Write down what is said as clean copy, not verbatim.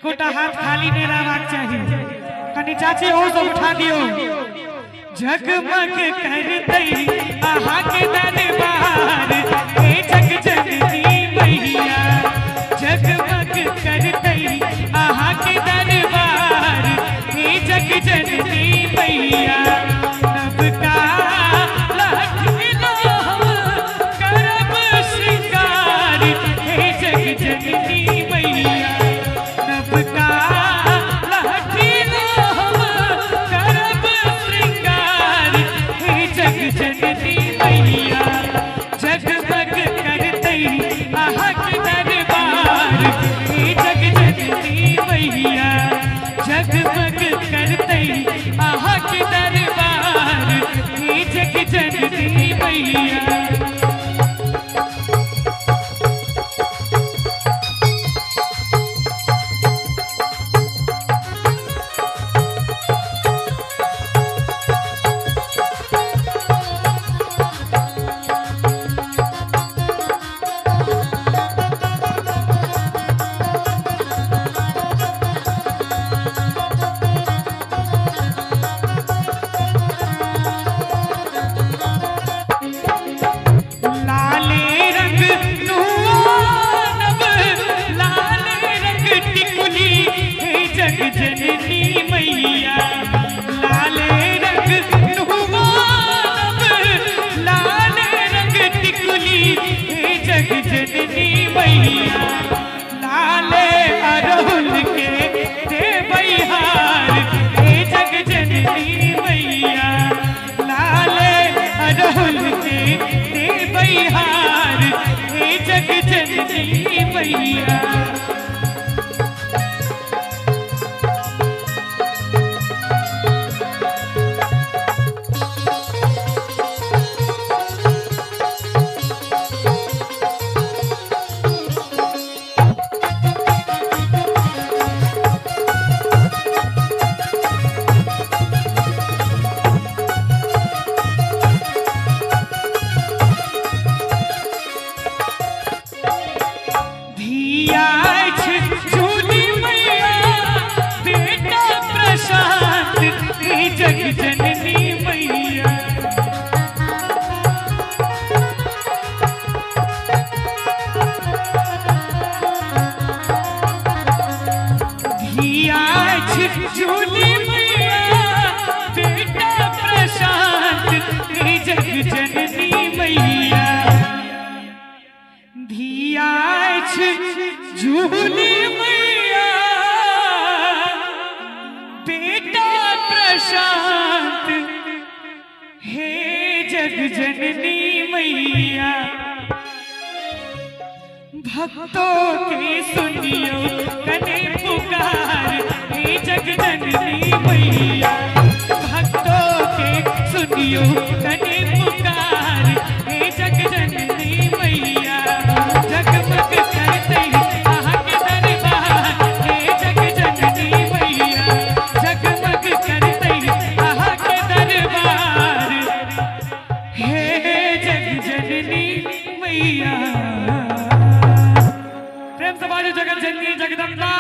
एकोटा हाथ खाली नहीं रहबाक चाहिए। कनी चाची ओ सब उठा दियो। जगमग करतई आहा के दरबार हे जग जननी मैया। जगमग करतई आहा के दरबार हे जग जननी मैया। नव का लहठिलो करब श्रृंगार हे जग जननी मैया। नव का जननी मैया। जगमग करतई आहा के दरबार हे जग जननी मैया। जगमग करतई आहा के दरबार हे जग जननी मैया। जननी मैया लाले रंग नुमानब लाले रंग टिकुली हे जग जननी मैया। लाले अरहुल के दे बहार हे जग जननी मैया। लाले अरहुल के दे बहार हे जग जननी मैया। जग जननी मैया। धिया झूली मैया बेटा प्रशांत हे जग जननी मैया। धिया झूली मैया बेटा प्रशांत हे जग जननी मैया। भक्तों के सुनियो कने पुकार हे जग जननी मैया। भक्तों के सुनियो कने पुकार हे जग जननी मैया। जगमग करतई आहा के दरबार हे जग जननी मैया। जगमग करतई आहा के दरबार हे जग जननी मैया। प्रेम से बाजो जगत जननी जगदम्बा।